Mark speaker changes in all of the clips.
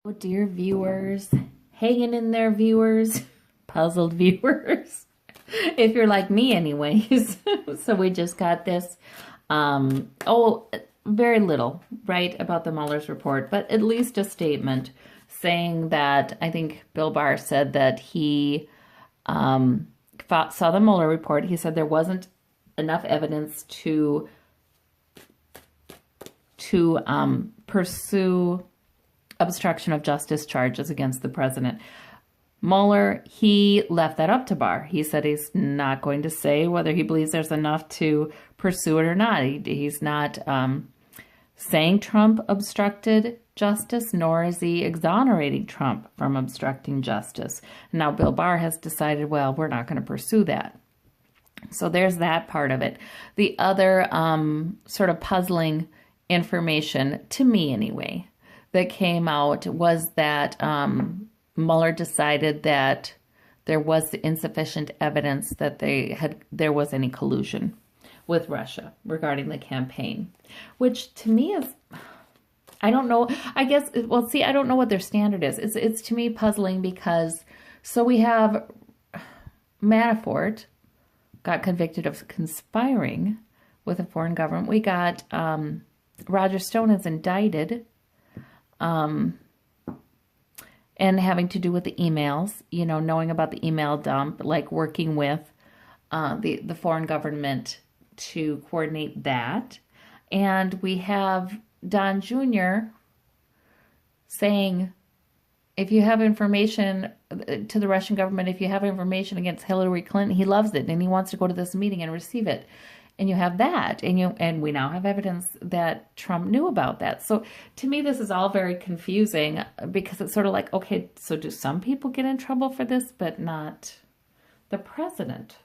Speaker 1: Oh, dear viewers, hanging in there, viewers, puzzled viewers, if you're like me anyways. So we just got this, very little, right, about the Mueller's report, but at least a statement saying that, I think Bill Barr said that he saw the Mueller report. He said there wasn't enough evidence to pursue obstruction of justice charges against the president. Mueller, he left that up to Barr. He said he's not going to say whether he believes there's enough to pursue it or not. He's not saying Trump obstructed justice, nor is he exonerating Trump from obstructing justice. Now, Bill Barr has decided, well, we're not going to pursue that. So there's that part of it. The other sort of puzzling information, to me anyway, that came out was that Mueller decided that there was insufficient evidence that there was any collusion with Russia regarding the campaign, which to me is, I don't know, I guess, well, see, I don't know what their standard is. It's to me puzzling because, so we have Manafort got convicted of conspiring with a foreign government. We got Roger Stone is indicted and having to do with the emails, knowing about the email dump, like working with the foreign government to coordinate that. And we have Don Jr. saying, if you have information to the Russian government, if you have information against Hillary Clinton, he loves it and he wants to go to this meeting and receive it. And you have that, and we now have evidence that Trump knew about that. So to me, this is all very confusing because it's sort of like, okay, so do some people get in trouble for this, but not the president?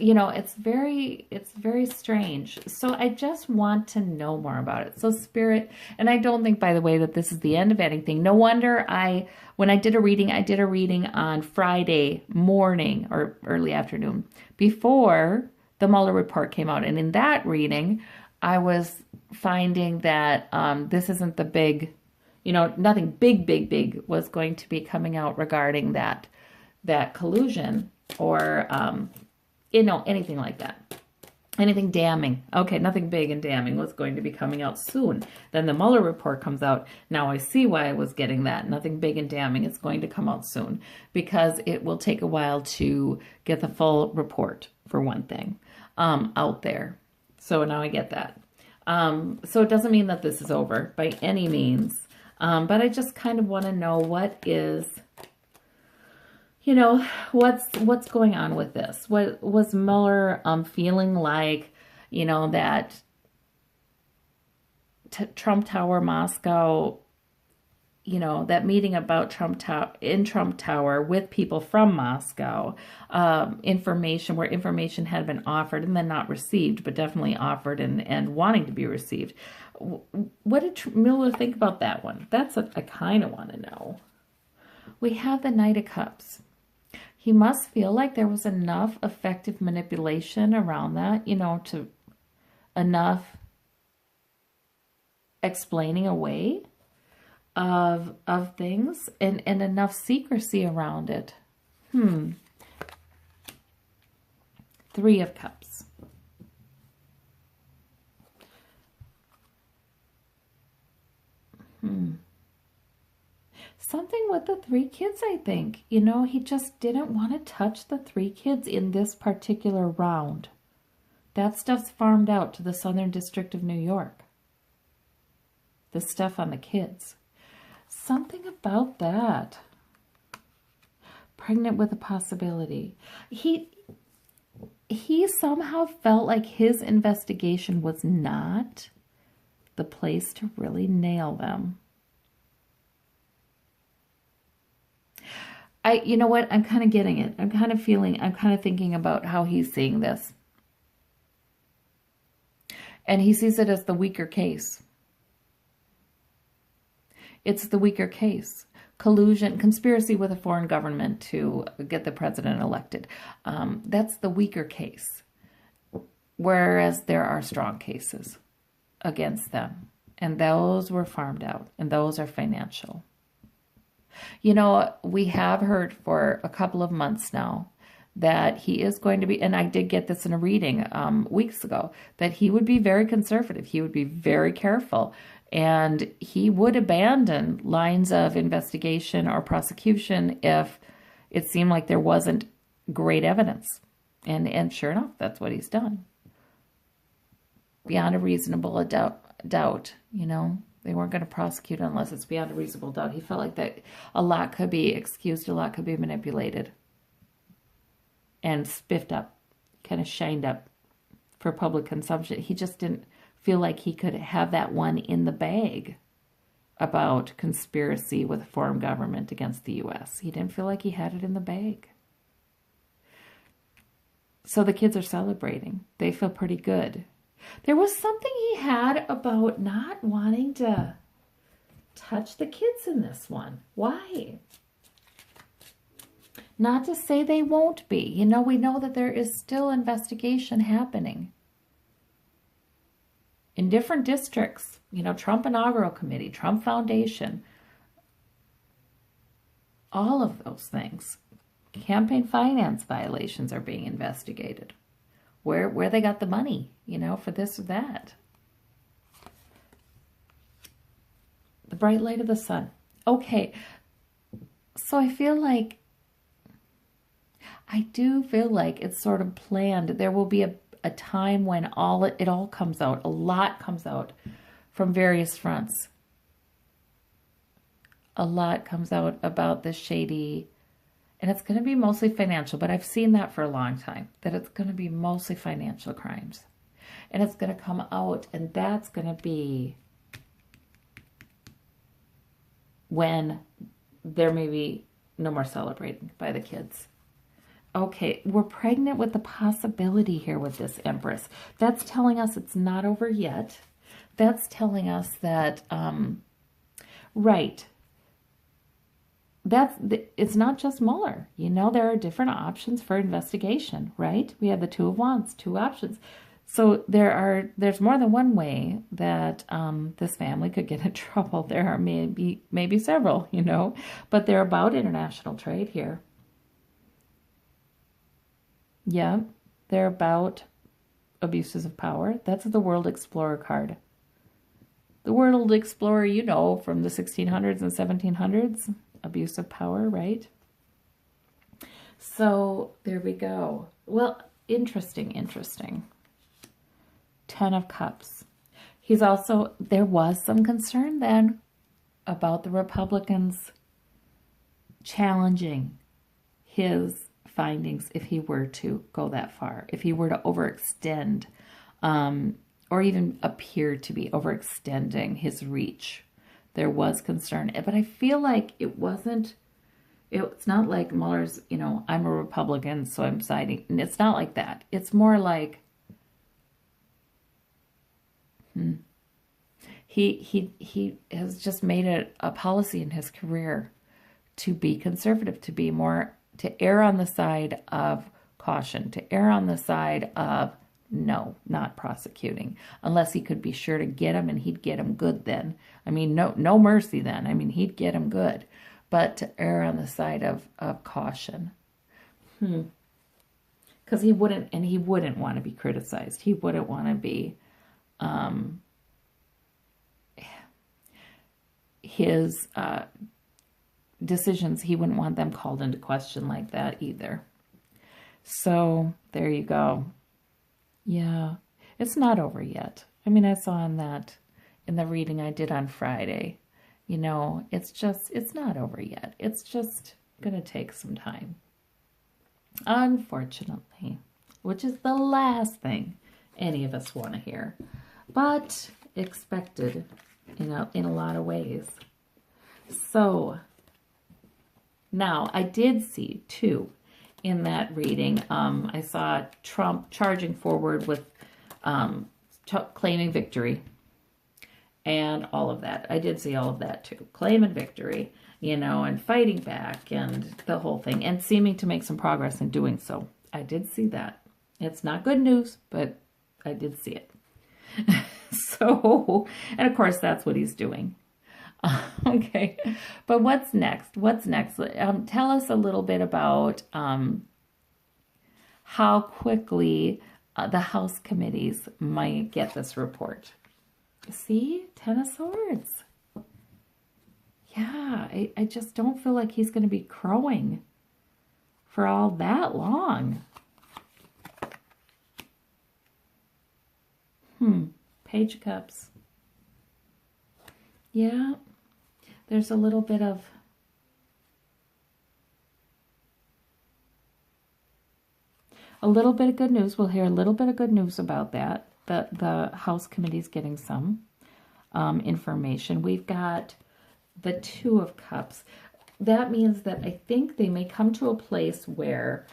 Speaker 1: It's very strange. So I just want to know more about it. So Spirit, and I don't think, by the way, that this is the end of anything. No wonder when I did a reading on Friday morning or early afternoon before the Mueller report came out. And in that reading, I was finding that this isn't the big, nothing big was going to be coming out regarding that collusion or anything like that. Anything damning. Okay, nothing big and damning was going to be coming out soon. Then the Mueller report comes out. Now I see why I was getting that. Nothing big and damning is going to come out soon because it will take a while to get the full report, for one thing, out there. So now I get that. So it doesn't mean that this is over by any means. But I just kind of want to know what is... what's going on with this? What was Mueller feeling like, that Trump Tower, Moscow, that meeting about Trump Tower with people from Moscow, information had been offered and then not received, but definitely offered and wanting to be received. What did Mueller think about that one? That's what I kind of want to know. We have the Knight of Cups. He must feel like there was enough effective manipulation around that, to enough explaining away of things and enough secrecy around it. Three of Cups. Something with the three kids, I think. He just didn't want to touch the three kids in this particular round. That stuff's farmed out to the Southern District of New York. The stuff on the kids. Something about that. Pregnant with a possibility. He somehow felt like his investigation was not the place to really nail them. You know what? I'm kind of getting it. I'm kind of thinking about how he's seeing this. And he sees it as the weaker case. It's the weaker case. Collusion, conspiracy with a foreign government to get the president elected. That's the weaker case. Whereas there are strong cases against them. And those were farmed out, and those are financial. You know, we have heard for a couple of months now that he is going to be, and I did get this in a reading weeks ago, that he would be very conservative. He would be very careful, and he would abandon lines of investigation or prosecution if it seemed like there wasn't great evidence. And sure enough, that's what he's done. Beyond a reasonable doubt, you know, they weren't going to prosecute unless it's beyond a reasonable doubt. He felt like that a lot could be excused, a lot could be manipulated and spiffed up, kind of shined up for public consumption. He just didn't feel like he could have that one in the bag about conspiracy with a foreign government against the U.S. He didn't feel like he had it in the bag. So the kids are celebrating. They feel pretty good. There was something he had about not wanting to touch the kids in this one. Why? Not to say they won't be. You know, we know that there is still investigation happening in different districts. You know, Trump Inaugural Committee, Trump Foundation, all of those things. Campaign finance violations are being investigated. Where they got the money, you know, for this or that. The bright light of the sun. Okay, so I do feel like it's sort of planned. There will be a time when it all comes out. A lot comes out from various fronts. A lot comes out about this shady. And it's going to be mostly financial, but I've seen that for a long time, that it's going to be mostly financial crimes. And it's going to come out, and that's going to be when there may be no more celebrating by the kids. Okay, we're pregnant with the possibility here with this Empress. That's telling us it's not over yet. That's telling us that, right, it's not just Mueller. You know, there are different options for investigation, right? We have the Two of Wands, two options. So there's more than one way that this family could get in trouble. There are maybe several, you know, but they're about international trade here. Yeah, they're about abuses of power. That's the World Explorer card. The World Explorer, you know, from the 1600s and 1700s. Abuse of power, right? So there we go. Well, interesting. 10 of Cups. There was some concern then about the Republicans challenging his findings if he were to go that far, if he were to overextend, or even appear to be overextending his reach. There was concern, but I feel like it's not like Mueller's, you know, I'm a Republican, so I'm siding. And it's not like that. It's more like he has just made it a policy in his career to be conservative, to err on the side of caution, to err on the side of no, not prosecuting, unless he could be sure to get him, and he'd get him good then. I mean, no mercy then. I mean, he'd get him good, but to err on the side of caution. Because he wouldn't want to be criticized. He wouldn't want to be, his decisions, he wouldn't want them called into question like that either. So there you go. Yeah, it's not over yet. I mean, I saw in the reading I did on Friday, you know, it's not over yet. It's just going to take some time. Unfortunately, which is the last thing any of us want to hear, but expected in a lot of ways. So now I did see too, in that reading, I saw Trump charging forward with claiming victory and all of that. I did see all of that too. Claiming victory, you know, and fighting back and the whole thing, and seeming to make some progress in doing so. I did see that. It's not good news, but I did see it. So, and of course, that's what he's doing. Okay, but what's next? What's next? Tell us a little bit about how quickly the House committees might get this report. See? Ten of Swords. Yeah, I just don't feel like he's going to be crowing for all that long. Page of Cups. Yeah, there's a little bit of good news. We'll hear a little bit of good news about that. The House committee's getting some information. We've got the Two of Cups. That means that I think they may come to a place where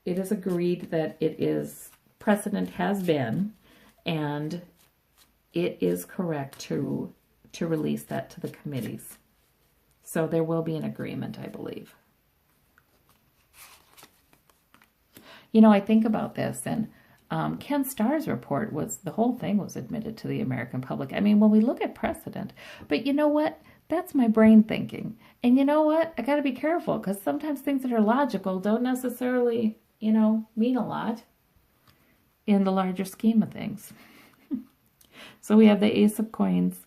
Speaker 1: it is agreed that it is, precedent has been, and it is correct to release that to the committees. So there will be an agreement, I believe. You know, I think about this, and Ken Starr's report was, the whole thing was admitted to the American public. I mean, when we look at precedent, but you know what? That's my brain thinking. And you know what? I got to be careful, because sometimes things that are logical don't necessarily, you know, mean a lot in the larger scheme of things. So we have the Ace of Coins.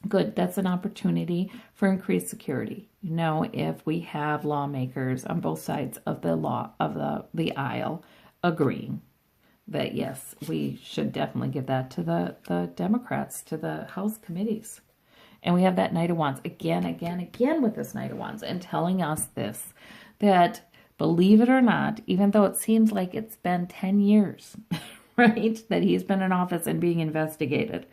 Speaker 1: Good, that's an opportunity for increased security. You know, if we have lawmakers on both sides of the the aisle agreeing that yes, we should definitely give that to the Democrats, to the House committees. And we have that Knight of Wands again with this Knight of Wands, and telling us this, that believe it or not, even though it seems like it's been 10 years, right, that he's been in office and being investigated,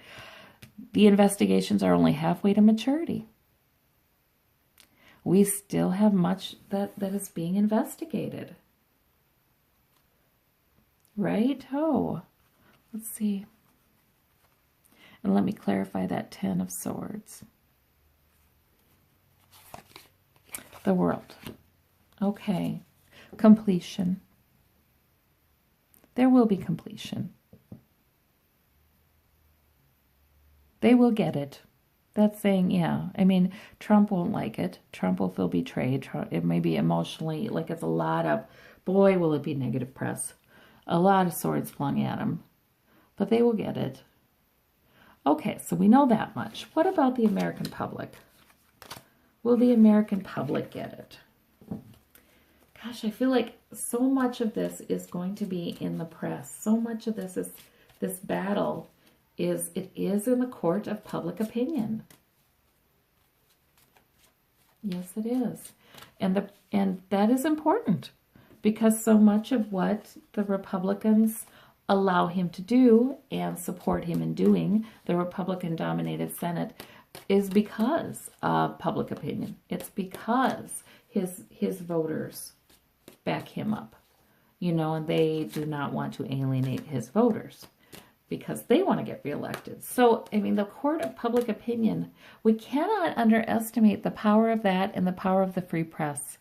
Speaker 1: the investigations are only halfway to maturity. We still have much that is being investigated. Right? Oh, let's see. And let me clarify that Ten of Swords. The World. Okay. Completion. There will be completion. They will get it. That's saying, yeah. I mean, Trump won't like it. Trump will feel betrayed. It may be emotionally, like it's a lot of, boy, will it be negative press. A lot of swords flung at him. But they will get it. Okay, so we know that much. What about the American public? Will the American public get it? Gosh, I feel like so much of this is going to be in the press. So much of this battle is in the court of public opinion. Yes, it is. And that is important, because so much of what the Republicans allow him to do and support him in doing, the Republican-dominated Senate, is because of public opinion. It's because his voters back him up, you know, and they do not want to alienate his voters because they want to get reelected. So, I mean, the court of public opinion, we cannot underestimate the power of that and the power of the free press.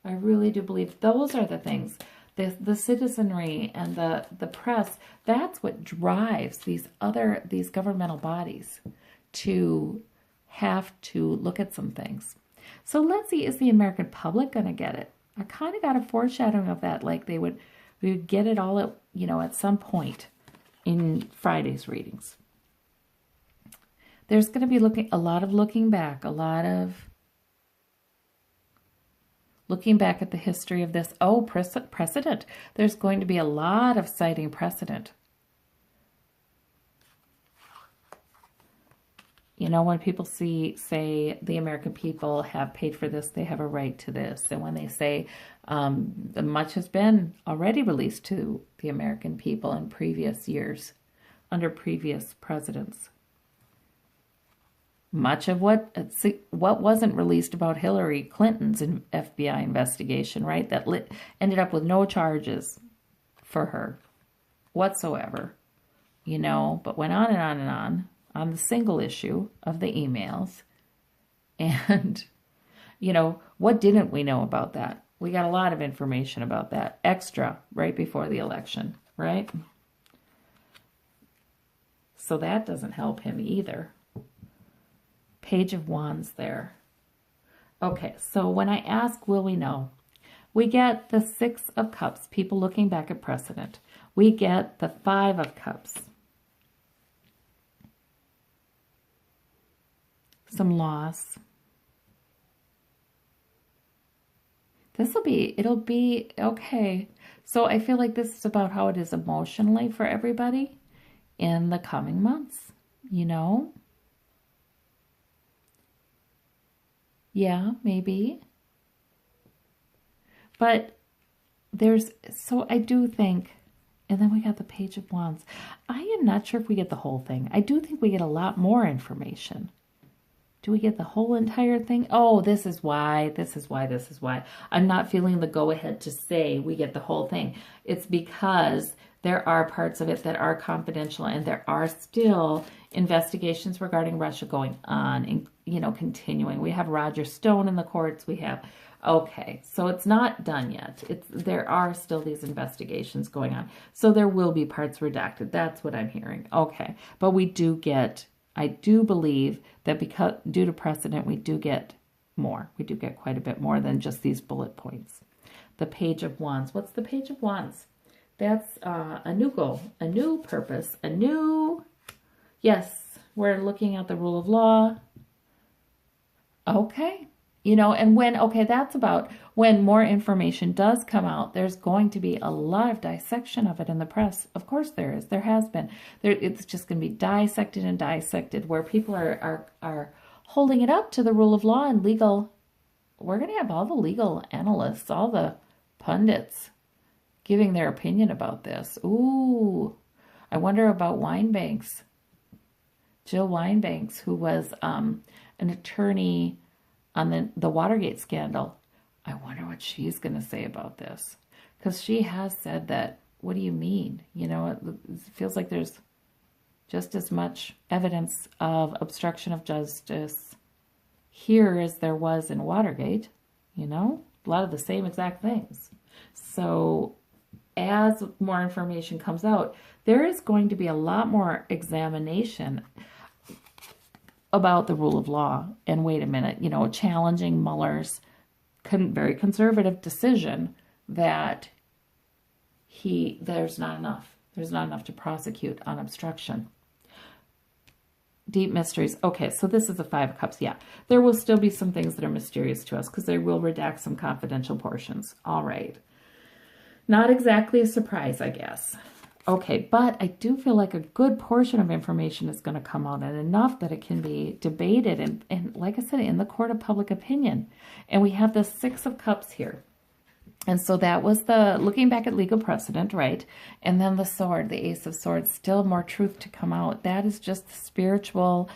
Speaker 1: I really do believe those are the things. The citizenry and the press, that's what drives these governmental bodies to have to look at some things. So let's see, is the American public going to get it? I kind of got a foreshadowing of that, like we would get it all at, you know, at some point in Friday's readings. There's going to be a lot of looking back, a lot of looking back at the history of this. Oh, precedent. There's going to be a lot of citing precedent. You know, when people say the American people have paid for this, they have a right to this. And when they say much has been already released to the American people in previous years, under previous presidents. Much of what wasn't released about Hillary Clinton's FBI investigation, right? That ended up with no charges for her whatsoever, you know, but went on and on and on the single issue of the emails. And, you know, what didn't we know about that? We got a lot of information about that extra right before the election, right? So that doesn't help him either. Page of Wands there. Okay, so when I ask, will we know? We get the Six of Cups, people looking back at precedent. We get the Five of Cups. Some loss. It'll be okay. So I feel like this is about how it is emotionally for everybody in the coming months, you know? Yeah, maybe. But so I do think, and then we got the Page of Wands. I am not sure if we get the whole thing. I do think we get a lot more information. Do we get the whole entire thing? Oh, this is why. I'm not feeling the go-ahead to say we get the whole thing. It's because there are parts of it that are confidential, and there are still investigations regarding Russia going on and, continuing. We have Roger Stone in the courts. Okay, so it's not done yet. There are still these investigations going on. So there will be parts redacted. That's what I'm hearing. Okay, but I do believe that because due to precedent, we do get more. We do get quite a bit more than just these bullet points. The Page of Wands. What's the Page of Wands? That's a new goal, a new purpose, yes, we're looking at the rule of law. Okay. That's about when more information does come out, there's going to be a lot of dissection of it in the press. Of course there is. There has been. It's just going to be dissected where people are holding it up to the rule of law and legal. We're going to have all the legal analysts, all the pundits giving their opinion about this. Ooh, I wonder about Winebanks. Jill Winebanks, who was an attorney on the Watergate scandal. I wonder what she's going to say about this. Because she has said that, what do you mean? It feels like there's just as much evidence of obstruction of justice here as there was in Watergate. A lot of the same exact things. So as more information comes out, there is going to be a lot more examination about the rule of law. And wait a minute, challenging Mueller's very conservative decision that there's not enough to prosecute on obstruction. Deep mysteries. Okay, so this is the Five of Cups. Yeah, there will still be some things that are mysterious to us because they will redact some confidential portions. All right. Not exactly a surprise, I guess. Okay, but I do feel like a good portion of information is going to come out, and enough that it can be debated and like I said, in the court of public opinion. And we have the Six of Cups here. And so that was the looking back at legal precedent, right? And then the sword, the Ace of Swords, still more truth to come out. That is just the spiritual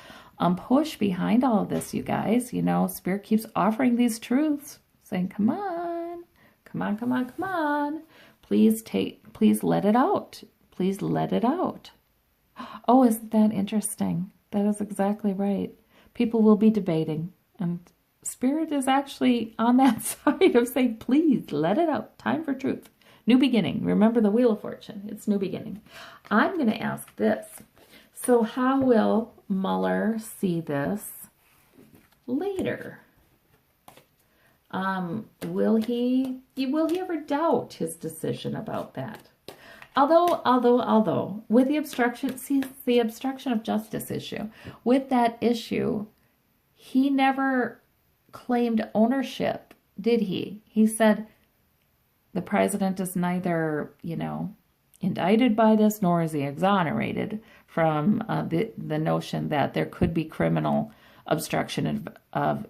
Speaker 1: push behind all of this, you guys. Spirit keeps offering these truths, saying, come on, come on, come on, come on. Please let it out. Please let it out. Oh, isn't that interesting? That is exactly right. People will be debating, and Spirit is actually on that side of saying, please let it out. Time for truth. New beginning. Remember the Wheel of Fortune. It's new beginning. I'm going to ask this. So how will Mueller see this later? Will he ever doubt his decision about that? Although, with the obstruction of justice issue, with that issue, he never claimed ownership, did he? He said the president is neither, indicted by this, nor is he exonerated from the notion that there could be criminal obstruction of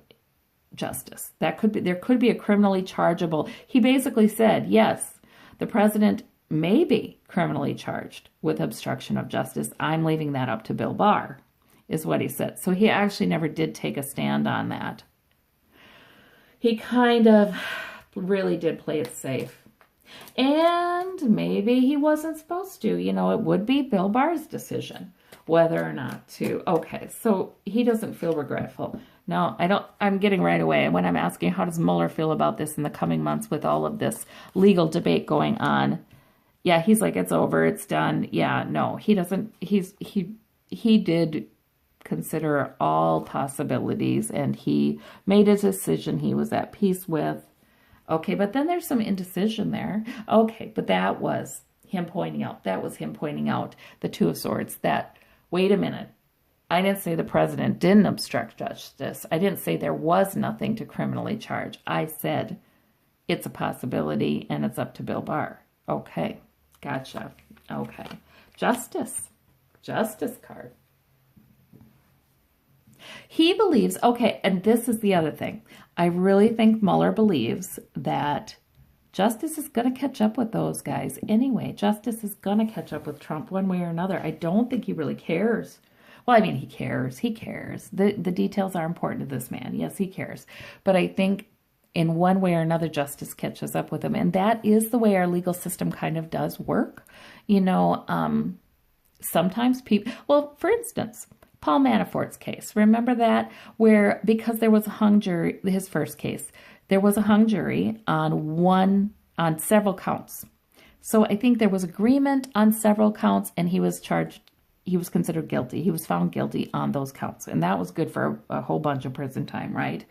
Speaker 1: justice. There could be a criminally chargeable. He basically said, yes, the president may be criminally charged with obstruction of justice. I'm leaving that up to Bill Barr, is what he said. So he actually never did take a stand on that. He kind of really did play it safe. And maybe he wasn't supposed to. It would be Bill Barr's decision whether or not to. Okay, so he doesn't feel regretful. No, I don't. I'm getting right away. When I'm asking how does Mueller feel about this in the coming months with all of this legal debate going on, yeah, he's like, it's over, it's done. Yeah, no, he doesn't. He he did consider all possibilities, and he made a decision he was at peace with. Okay, but then there's some indecision there. Okay, but that was him pointing out. That was him pointing out the Two of Swords. That, wait a minute. I didn't say the president didn't obstruct justice. I didn't say there was nothing to criminally charge. I said it's a possibility and it's up to Bill Barr. Okay, gotcha. Okay. Justice. Justice card. He believes, okay, and this is the other thing. I really think Mueller believes that justice is going to catch up with those guys anyway. Justice is going to catch up with Trump one way or another. I don't think he really cares. Well, I mean, he cares. He cares. The details are important to this man. Yes, he cares. But I think in one way or another, justice catches up with him. And that is the way our legal system kind of does work. You know, sometimes people, well, for instance, Paul Manafort's case. Remember that? Where, because there was a hung jury, his first case, there was a hung jury on several counts. So I think there was agreement on several counts, and he was charged, he was considered guilty. He was found guilty on those counts. And that was good for a whole bunch of prison time, right?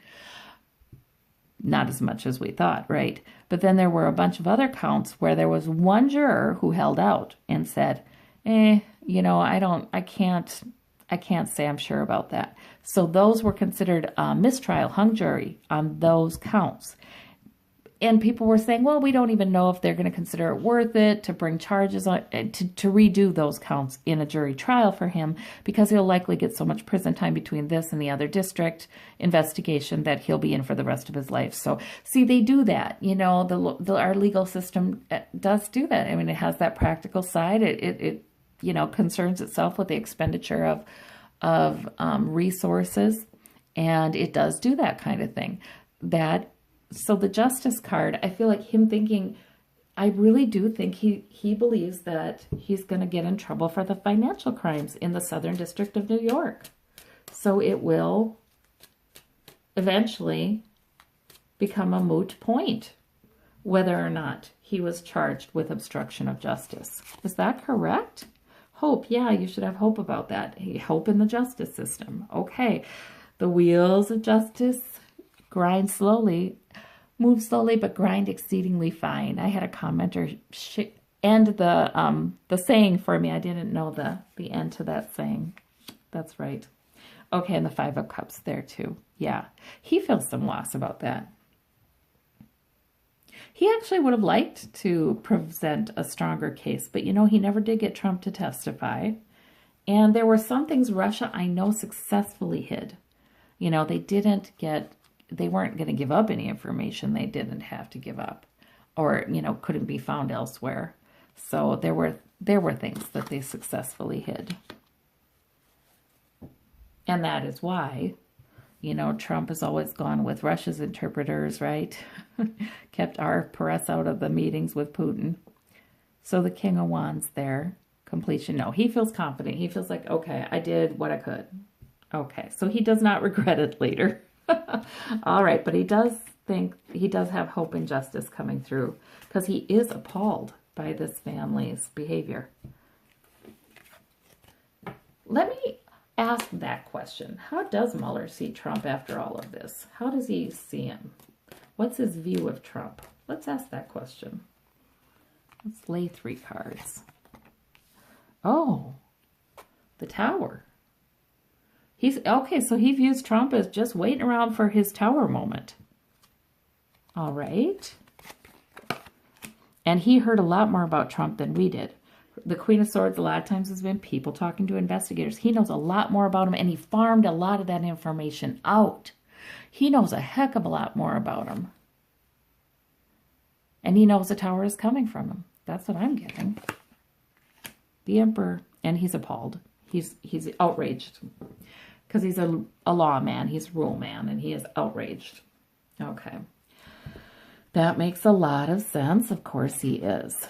Speaker 1: Not as much as we thought, right? But then there were a bunch of other counts where there was one juror who held out and said, you know, I can't say I'm sure about that. So those were considered mistrial, hung jury on those counts. And people were saying, well, we don't even know if they're going to consider it worth it to bring charges on, to redo those counts in a jury trial for him, because he'll likely get so much prison time between this and the other district investigation that he'll be in for the rest of his life. So, see, they do that. You know, our legal system does do that. I mean, it has that practical side. It you know, concerns itself with the expenditure of resources, and it does do that kind of thing. So the justice card, I feel like him thinking, I really do think he believes that he's going to get in trouble for the financial crimes in the Southern District of New York. So it will eventually become a moot point whether or not he was charged with obstruction of justice. Is that correct? Hope, yeah, you should have hope about that. Hope in the justice system. Okay, the wheels of justice grind slowly, move slowly, but grind exceedingly fine. I had a commenter end the saying for me. I didn't know the end to that saying. That's right. Okay, and the Five of Cups there too. Yeah, he feels some loss about that. He actually would have liked to present a stronger case, but you know, he never did get Trump to testify. And there were some things Russia, I know, successfully hid. You know, they weren't going to give up any information they didn't have to give up, or, you know, couldn't be found elsewhere. So there were things that they successfully hid. And that is why, you know, Trump has always gone with Russia's interpreters, right? Kept our press out of the meetings with Putin. So the King of Wands there, completion. No, he feels confident. He feels like, okay, I did what I could. Okay, so he does not regret it later. All right, but he does have hope and justice coming through, because he is appalled by this family's behavior. Let me ask that question. How does Mueller see Trump after all of this? How does he see him? What's his view of Trump? Let's ask that question. Let's lay 3 cards. Oh, the Tower. Okay, so he views Trump as just waiting around for his Tower moment. All right. And he heard a lot more about Trump than we did. The Queen of Swords a lot of times has been people talking to investigators. He knows a lot more about him, and he farmed a lot of that information out. He knows a heck of a lot more about him. And he knows the Tower is coming from him. That's what I'm getting. The Emperor, and he's appalled. He's outraged. Because he's a lawman, he's a rule man, and he is outraged. Okay. That makes a lot of sense. Of course he is.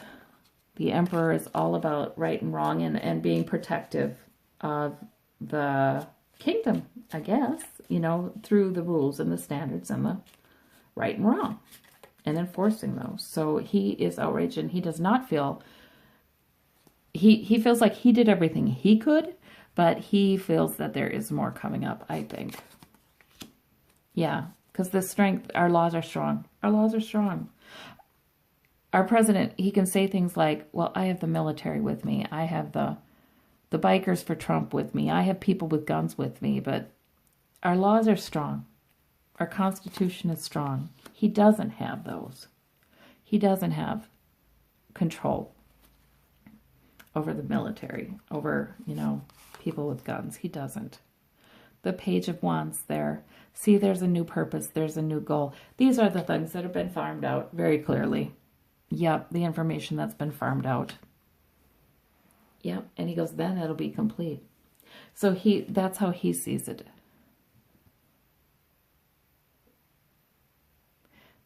Speaker 1: The Emperor is all about right and wrong and being protective of the kingdom, I guess, you know, through the rules and the standards and the right and wrong and enforcing those. So he is outraged, and he does not feel, he feels like he did everything he could, But he feels that there is more coming up, I think. Yeah, because the strength, our laws are strong. Our laws are strong. Our president, he can say things like, well, I have the military with me. I have the bikers for Trump with me. I have people with guns with me. But our laws are strong. Our Constitution is strong. He doesn't have those. He doesn't have control over the military, over, people with guns. He doesn't. The Page of Wands there. See, there's a new purpose. There's a new goal. These are the things that have been farmed out very clearly. Yep, the information that's been farmed out. Yep, and he goes, then it'll be complete. So that's how he sees it.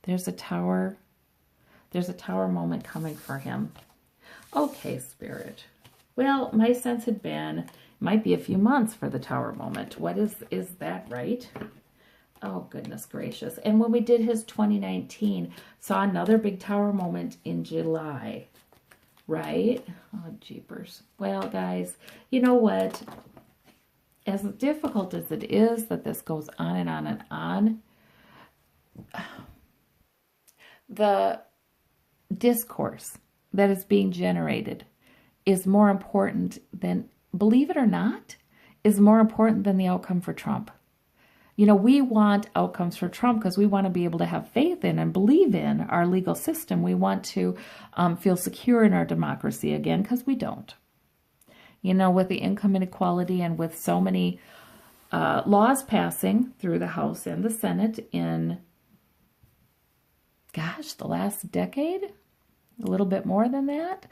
Speaker 1: There's a tower moment coming for him. Okay, Spirit. Well, my sense had been, it might be a few months for the tower moment. What is that right? Oh, goodness gracious. And when we did his 2019, saw another big tower moment in July, right? Oh, jeepers. Well, guys, you know what? As difficult as it is that this goes on and on and on, the discourse that is being generated is more important than, believe it or not, is more important than the outcome for Trump. We want outcomes for Trump because we want to be able to have faith in and believe in our legal system. We want to feel secure in our democracy again, because we don't. With the income inequality and with so many laws passing through the House and the Senate in, gosh, the last decade, a little bit more than that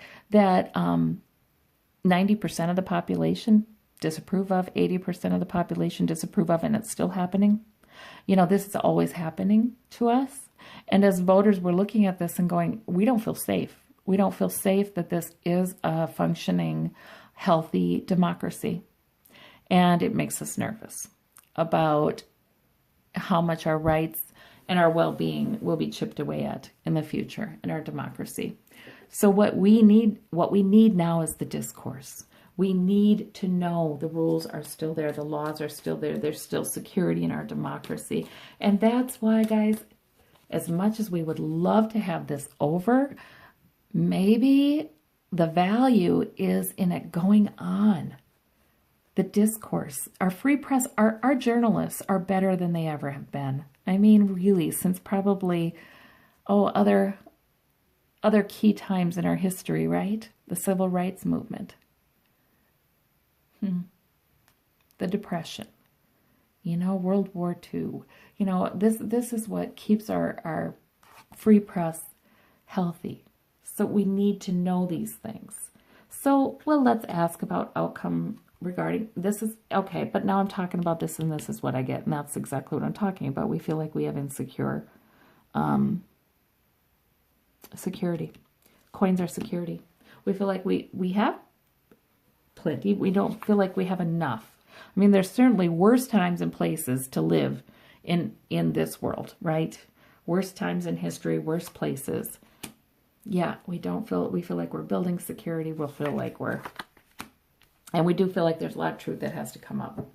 Speaker 1: 90% of the population disapprove of, 80% of the population disapprove of, and it's still happening. This is always happening to us. And as voters, we're looking at this and going, we don't feel safe. We don't feel safe that this is a functioning, healthy democracy. And it makes us nervous about how much our rights and our well-being will be chipped away at in the future in our democracy. So what we need now is the discourse. We need to know the rules are still there, the laws are still there, there's still security in our democracy. And that's why, guys, as much as we would love to have this over, maybe the value is in it going on. The discourse, our free press, our journalists are better than they ever have been. I mean, really, since probably, other key times in our history, right? The civil rights movement. The Depression, World War II. This is what keeps our free press healthy. So we need to know these things. So, let's ask about outcome regarding, this is, okay, but now I'm talking about this and this is what I get. And that's exactly what I'm talking about. We feel like we have insecure security. Coins are security. We feel like we have plenty. We don't feel like we have enough. I mean, there's certainly worse times and places to live in this world, right? Worse times in history, worse places. Yeah, we feel like we're building security. We'll feel like and we do feel like there's a lot of truth that has to come up.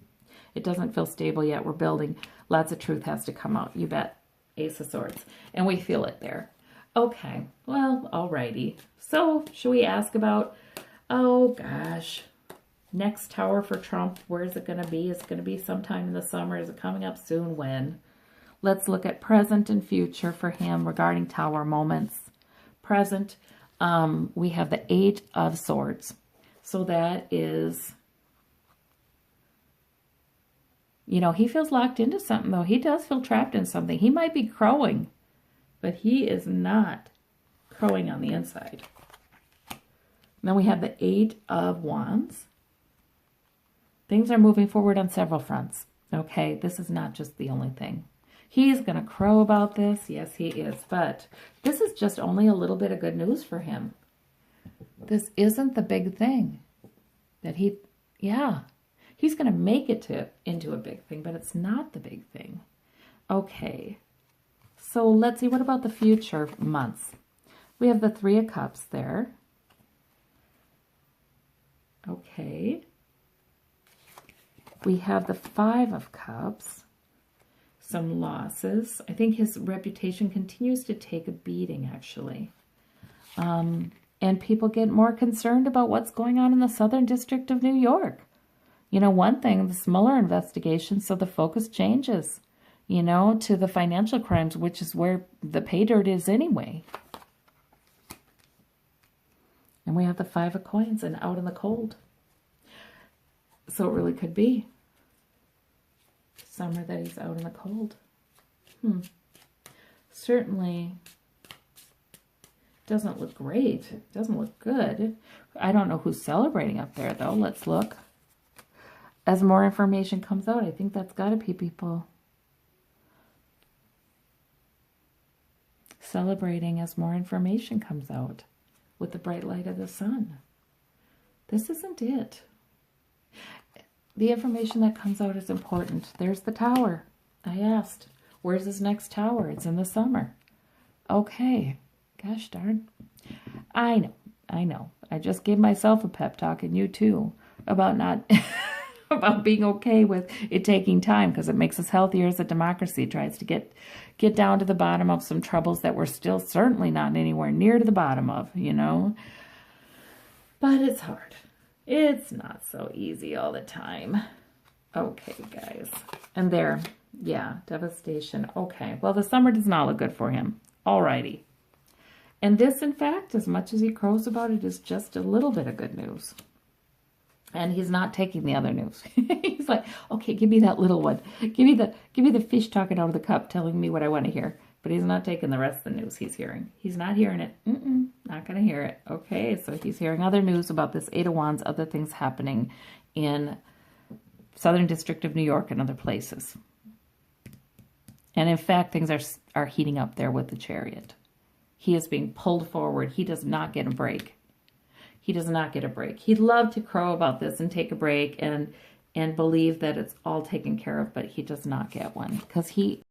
Speaker 1: It doesn't feel stable yet. We're building. Lots of truth has to come out. You bet. Ace of Swords. And we feel it there. Okay. Well, alrighty. So, should we ask about, oh gosh, next tower for Trump? Where is it going to be? Is it going to be sometime in the summer? Is it coming up soon? When? Let's look at present and future for him regarding tower moments. Present, we have the Eight of Swords. So that is, he feels locked into something, though. He does feel trapped in something. He might be crowing, but he is not crowing on the inside. Then we have the Eight of Wands. Things are moving forward on several fronts. Okay, this is not just the only thing. He's going to crow about this. Yes, he is. But this is just only a little bit of good news for him. This isn't the big thing that he's going to make it into a big thing, but it's not the big thing. Okay. So let's see, what about the future months? We have the Three of Cups there. Okay. We have the Five of Cups. Some losses. I think his reputation continues to take a beating, actually. And people get more concerned about what's going on in the Southern District of New York. You know, one thing, this Mueller investigation, so the focus changes, you know, to the financial crimes, which is where the pay dirt is anyway. And we have the Five of Coins and out in the cold. So it really could be summer that he's out in the cold. Certainly doesn't look great. It doesn't look good. I don't know who's celebrating up there, though. Let's look. As more information comes out, I think that's got to be people celebrating as more information comes out with the bright light of the sun. This isn't it. The information that comes out is important. There's the tower. I asked, where's his next tower? It's in the summer. Okay. Gosh darn. I know. I just gave myself a pep talk, and you too, about not about being okay with it taking time, because it makes us healthier as a democracy. It tries to get down to the bottom of some troubles that we're still certainly not anywhere near to the bottom of, you know. But it's hard. It's not so easy all the time. Okay, guys. And there, yeah, devastation. Okay, well, the summer does not look good for him. Alrighty. And this, in fact, as much as he crows about it, is just a little bit of good news. And he's not taking the other news. He's like, okay, give me that little one. Give me the fish talking out of the cup telling me what I want to hear. But he's not taking the rest of the news he's hearing. He's not hearing it. Not going to hear it. Okay, so he's hearing other news about this Eight of Wands, other things happening in Southern District of New York and other places. And in fact, things are heating up there with the Chariot. He is being pulled forward. He does not get a break. He does not get a break. He'd love to crow about this and take a break and believe that it's all taken care of, but he does not get one, because he